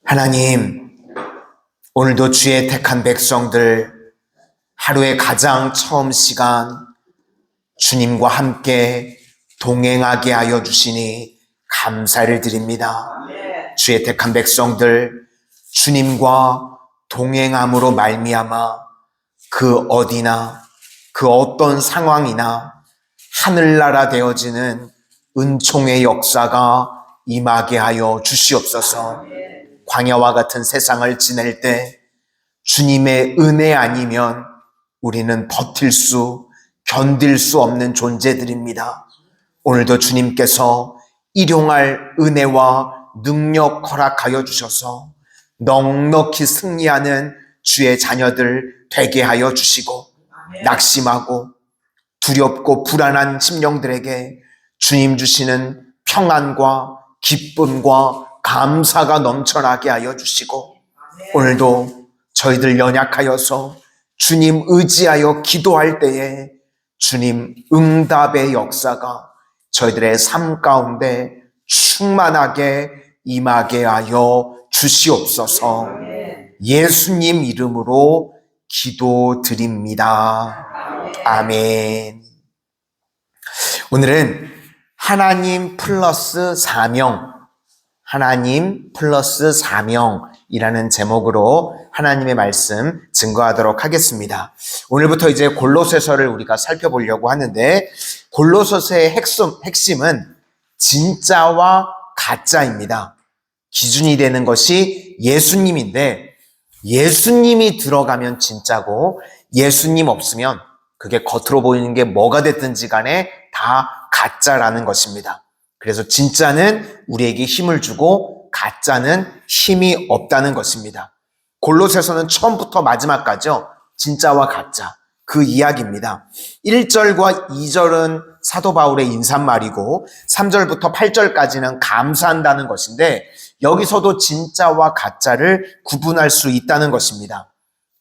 하나님, 오늘도 주의 택한 백성들 하루의 가장 처음 시간 주님과 함께 동행하게 하여 주시니 감사를 드립니다. 주의 택한 백성들 주님과 동행함으로 말미암아 그 어디나 그 어떤 상황이나 하늘나라 되어지는 은총의 역사가 임하게 하여 주시옵소서. 광야와 같은 세상을 지낼 때 주님의 은혜 아니면 우리는 견딜 수 없는 존재들입니다. 오늘도 주님께서 일용할 은혜와 능력 허락하여 주셔서 넉넉히 승리하는 주의 자녀들 되게 하여 주시고, 낙심하고 두렵고 불안한 심령들에게 주님 주시는 평안과 기쁨과 감사가 넘쳐나게 하여 주시고, 오늘도 저희들 연약하여서 주님 의지하여 기도할 때에 주님 응답의 역사가 저희들의 삶 가운데 충만하게 임하게 하여 주시옵소서. 예수님 이름으로 기도드립니다. 아멘. 오늘은 하나님 플러스 사명이라는 제목으로 하나님의 말씀 증거하도록 하겠습니다. 오늘부터 이제 골로새서를 우리가 살펴보려고 하는데, 골로새서의 핵심은 진짜와 가짜입니다. 기준이 되는 것이 예수님인데, 예수님이 들어가면 진짜고 예수님 없으면 그게 겉으로 보이는 게 뭐가 됐든지 간에 다 가짜라는 것입니다. 그래서 진짜는 우리에게 힘을 주고 가짜는 힘이 없다는 것입니다. 골로새서는 처음부터 마지막까지요, 진짜와 가짜 그 이야기입니다. 1절과 2절은 사도 바울의 인사말이고 3절부터 8절까지는 감사한다는 것인데, 여기서도 진짜와 가짜를 구분할 수 있다는 것입니다.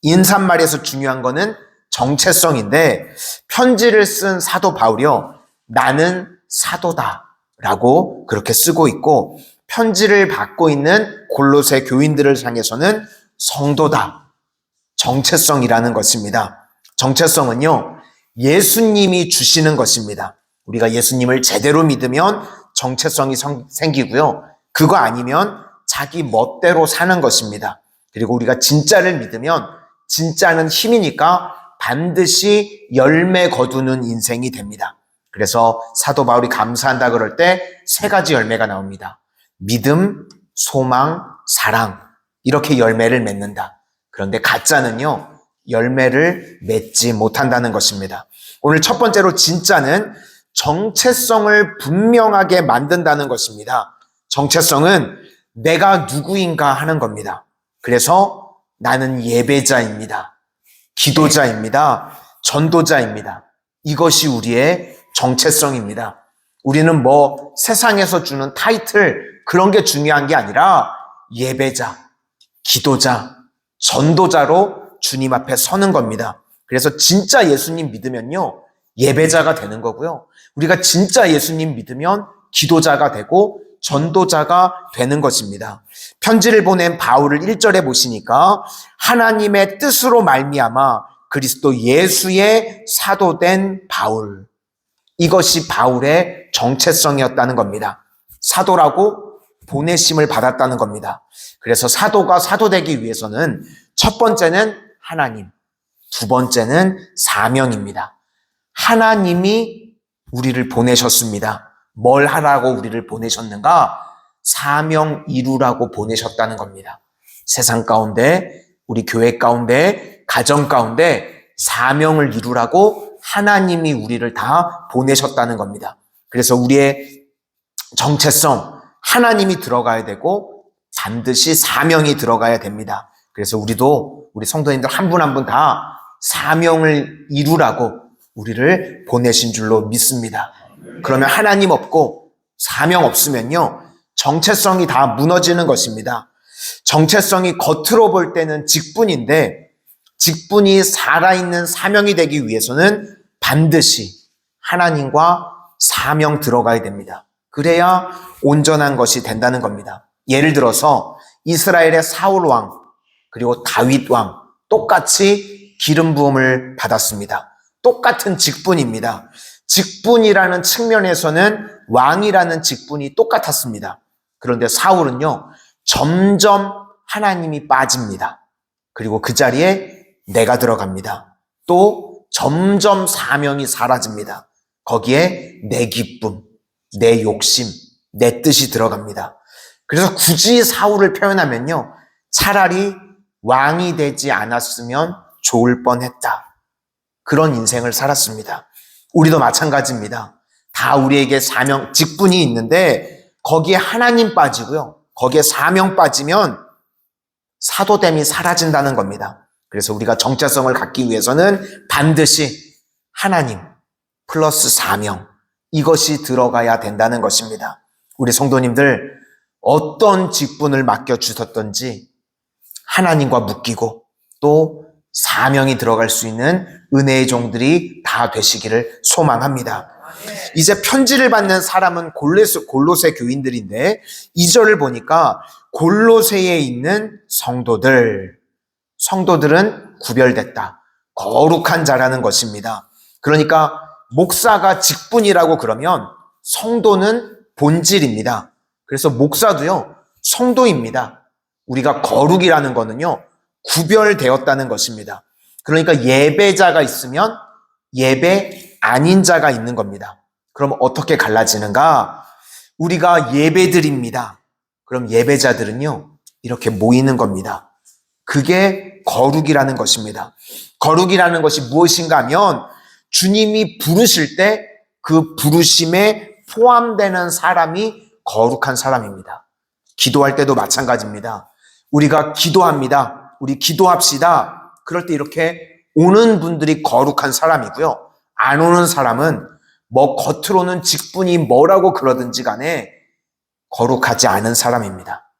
인사말에서 중요한 거는 정체성인데, 편지를 쓴 사도 바울이요, 나는 사도다 라고 그렇게 쓰고 있고, 편지를 받고 있는 골로새 교인들을 향해서는 성도다, 정체성이라는 것입니다. 정체성은요, 예수님이 주시는 것입니다. 우리가 예수님을 제대로 믿으면 정체성이 생기고요, 그거 아니면 자기 멋대로 사는 것입니다. 그리고 우리가 진짜를 믿으면 진짜는 힘이니까 반드시 열매 거두는 인생이 됩니다. 그래서 사도 바울이 감사한다 그럴 때 세 가지 열매가 나옵니다. 믿음, 소망, 사랑, 이렇게 열매를 맺는다. 그런데 가짜는요, 열매를 맺지 못한다는 것입니다. 오늘 첫 번째로 진짜는 정체성을 분명하게 만든다는 것입니다. 정체성은 내가 누구인가 하는 겁니다. 그래서 나는 예배자입니다, 기도자입니다, 전도자입니다. 이것이 우리의 정체성입니다. 우리는 세상에서 주는 타이틀, 그런 게 중요한 게 아니라 예배자, 기도자, 전도자로 주님 앞에 서는 겁니다. 그래서 진짜 예수님 믿으면요, 예배자가 되는 거고요, 우리가 진짜 예수님 믿으면 기도자가 되고 전도자가 되는 것입니다. 편지를 보낸 바울을 1절에 보시니까 하나님의 뜻으로 말미암아 그리스도 예수의 사도된 바울, 이것이 바울의 정체성이었다는 겁니다. 사도라고 보내심을 받았다는 겁니다. 그래서 사도가 사도되기 위해서는 첫 번째는 하나님, 두 번째는 사명입니다. 하나님이 우리를 보내셨습니다. 뭘 하라고 우리를 보내셨는가? 사명 이루라고 보내셨다는 겁니다. 세상 가운데, 우리 교회 가운데, 가정 가운데 사명을 이루라고 하나님이 우리를 다 보내셨다는 겁니다. 그래서 우리의 정체성, 하나님이 들어가야 되고 반드시 사명이 들어가야 됩니다. 그래서 우리 성도님들 한 분 한 분 다 사명을 이루라고 우리를 보내신 줄로 믿습니다. 그러면 하나님 없고 사명 없으면요, 정체성이 다 무너지는 것입니다. 정체성이 겉으로 볼 때는 직분인데, 직분이 살아있는 사명이 되기 위해서는 반드시 하나님과 사명 들어가야 됩니다. 그래야 온전한 것이 된다는 겁니다. 예를 들어서 이스라엘의 사울 왕 그리고 다윗 왕 똑같이 기름 부음을 받았습니다. 똑같은 직분입니다. 직분이라는 측면에서는 왕이라는 직분이 똑같았습니다. 그런데 사울은요, 점점 하나님이 빠집니다. 그리고 그 자리에 내가 들어갑니다. 또 점점 사명이 사라집니다. 거기에 내 기쁨, 내 욕심, 내 뜻이 들어갑니다. 그래서 굳이 사울을 표현하면요, 차라리 왕이 되지 않았으면 좋을 뻔했다. 그런 인생을 살았습니다. 우리도 마찬가지입니다. 다 우리에게 사명, 직분이 있는데 거기에 하나님 빠지고요. 거기에 사명 빠지면 사도됨이 사라진다는 겁니다. 그래서 우리가 정체성을 갖기 위해서는 반드시 하나님 플러스 사명, 이것이 들어가야 된다는 것입니다. 우리 성도님들 어떤 직분을 맡겨주셨던지 하나님과 묶이고 또 사명이 들어갈 수 있는 은혜의 종들이 다 되시기를 소망합니다. 이제 편지를 받는 사람은 골로새 교인들인데 2절을 보니까 골로새에 있는 성도들은 구별됐다. 거룩한 자라는 것입니다. 그러니까 목사가 직분이라고 그러면 성도는 본질입니다. 그래서 목사도요, 성도입니다. 우리가 거룩이라는 거는요, 구별되었다는 것입니다. 그러니까 예배자가 있으면 예배 아닌 자가 있는 겁니다. 그럼 어떻게 갈라지는가? 우리가 예배드립니다. 그럼 예배자들은요, 이렇게 모이는 겁니다. 그게 거룩이라는 것입니다. 거룩이라는 것이 무엇인가 하면 주님이 부르실 때 그 부르심에 포함되는 사람이 거룩한 사람입니다. 기도할 때도 마찬가지입니다. 우리가 기도합니다. 우리 기도합시다. 그럴 때 이렇게 오는 분들이 거룩한 사람이고요. 안 오는 사람은 뭐 겉으로는 직분이 뭐라고 그러든지 간에 거룩하지 않은 사람입니다.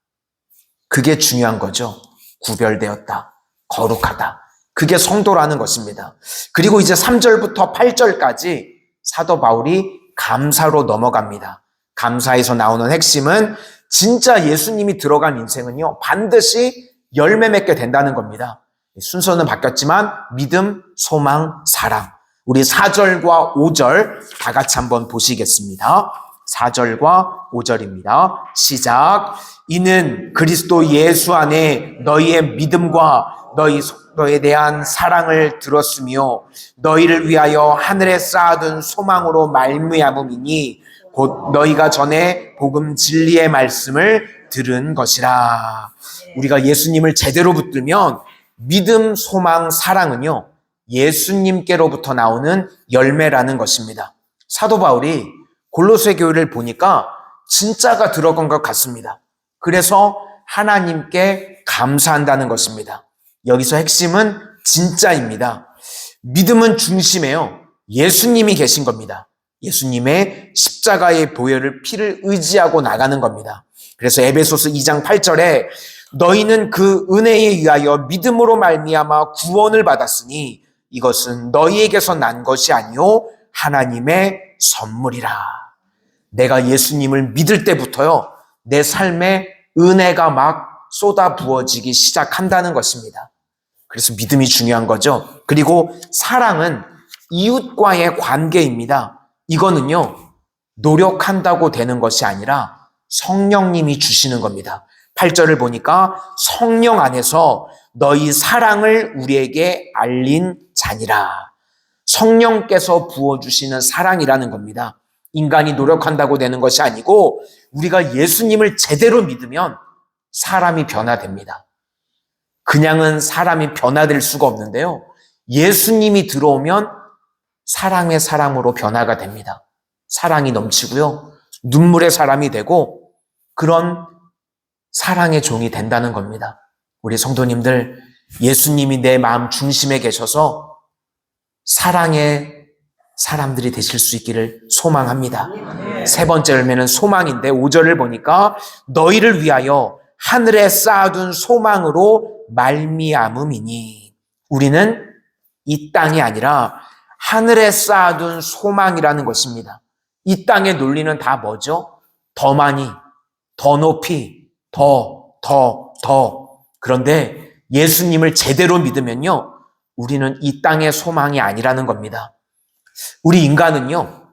그게 중요한 거죠. 구별되었다. 거룩하다. 그게 성도라는 것입니다. 그리고 이제 3절부터 8절까지 사도 바울이 감사로 넘어갑니다. 감사에서 나오는 핵심은 진짜 예수님이 들어간 인생은요, 반드시 열매 맺게 된다는 겁니다. 순서는 바뀌었지만 믿음, 소망, 사랑. 우리 4절과 5절 다 같이 한번 보시겠습니다. 4절과 5절입니다. 시작. 이는 그리스도 예수 안에 너희의 믿음과 너희에 대한 사랑을 들었으며 너희를 위하여 하늘에 쌓아둔 소망으로 말미암음이니 곧 너희가 전에 복음 진리의 말씀을 들은 것이라. 우리가 예수님을 제대로 붙들면 믿음, 소망, 사랑은요, 예수님께로부터 나오는 열매라는 것입니다. 사도 바울이 골로새 교회를 보니까 진짜가 들어간 것 같습니다. 그래서 하나님께 감사한다는 것입니다. 여기서 핵심은 진짜입니다. 믿음은 중심에요. 예수님이 계신 겁니다. 예수님의 십자가의 보혈을 피를 의지하고 나가는 겁니다. 그래서 에베소서 2장 8절에 너희는 그 은혜에 의하여 믿음으로 말미암아 구원을 받았으니 이것은 너희에게서 난 것이 아니요 하나님의 선물이라. 내가 예수님을 믿을 때부터요, 내 삶에 은혜가 막 쏟아 부어지기 시작한다는 것입니다. 그래서 믿음이 중요한 거죠. 그리고 사랑은 이웃과의 관계입니다. 이거는요, 노력한다고 되는 것이 아니라 성령님이 주시는 겁니다. 8절을 보니까 성령 안에서 너희 사랑을 우리에게 알린 자니라. 성령께서 부어주시는 사랑이라는 겁니다. 인간이 노력한다고 되는 것이 아니고 우리가 예수님을 제대로 믿으면 사람이 변화됩니다. 그냥은 사람이 변화될 수가 없는데요. 예수님이 들어오면 사랑의 사람으로 변화가 됩니다. 사랑이 넘치고요. 눈물의 사람이 되고 그런 사랑의 종이 된다는 겁니다. 우리 성도님들, 예수님이 내 마음 중심에 계셔서 사랑의 사람들이 되실 수 있기를 소망합니다. 세 번째 열매는 소망인데 5절을 보니까 너희를 위하여 하늘에 쌓아둔 소망으로 말미암음이니. 우리는 이 땅이 아니라 하늘에 쌓아둔 소망이라는 것입니다. 이 땅의 논리는 다 뭐죠? 더 많이, 더 높이, 더. 그런데 예수님을 제대로 믿으면요, 우리는 이 땅의 소망이 아니라는 겁니다. 우리 인간은요,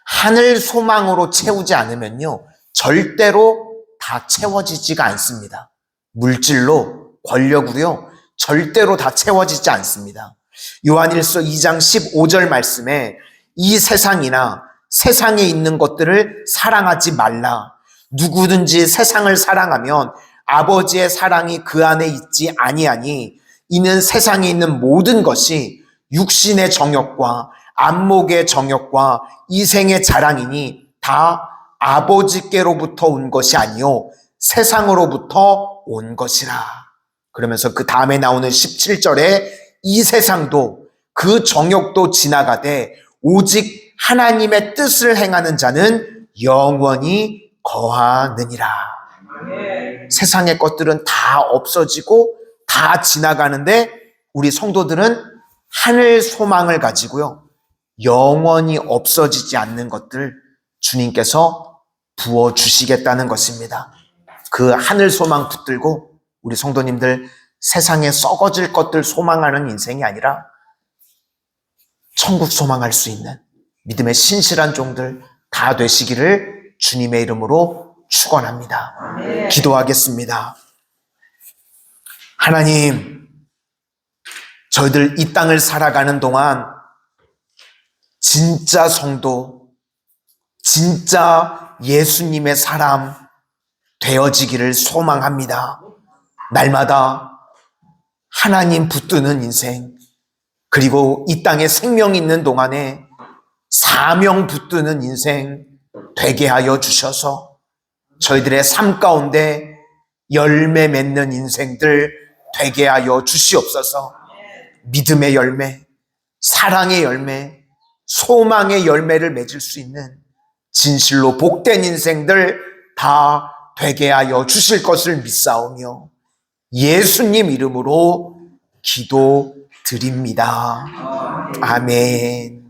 하늘 소망으로 채우지 않으면요, 절대로 다 채워지지가 않습니다. 물질로, 권력으로요, 절대로 다 채워지지 않습니다. 요한일서 2장 15절 말씀에 이 세상이나 세상에 있는 것들을 사랑하지 말라. 누구든지 세상을 사랑하면 아버지의 사랑이 그 안에 있지 아니하니 이는 세상에 있는 모든 것이 육신의 정욕과 안목의 정욕과 이생의 자랑이니 다 아버지께로부터 온 것이 아니요 세상으로부터 온 것이라. 그러면서 그 다음에 나오는 17절에 이 세상도 그 정욕도 지나가되 오직 하나님의 뜻을 행하는 자는 영원히 거하느니라. 세상의 것들은 다 없어지고 다 지나가는데 우리 성도들은 하늘 소망을 가지고요, 영원히 없어지지 않는 것들 주님께서 부어주시겠다는 것입니다. 그 하늘 소망 붙들고 우리 성도님들 세상에 썩어질 것들 소망하는 인생이 아니라 천국 소망할 수 있는 믿음의 신실한 종들 다 되시기를 주님의 이름으로 축원합니다. 기도하겠습니다. 하나님, 저희들 이 땅을 살아가는 동안 진짜 성도, 진짜 예수님의 사람 되어지기를 소망합니다. 날마다 하나님 붙드는 인생, 그리고 이 땅에 생명 있는 동안에 사명 붙드는 인생 되게 하여 주셔서 저희들의 삶 가운데 열매 맺는 인생들 되게 하여 주시옵소서. 믿음의 열매, 사랑의 열매, 소망의 열매를 맺을 수 있는 진실로 복된 인생들 다 되게 하여 주실 것을 믿사오며 예수님 이름으로 기도드립니다. 아멘.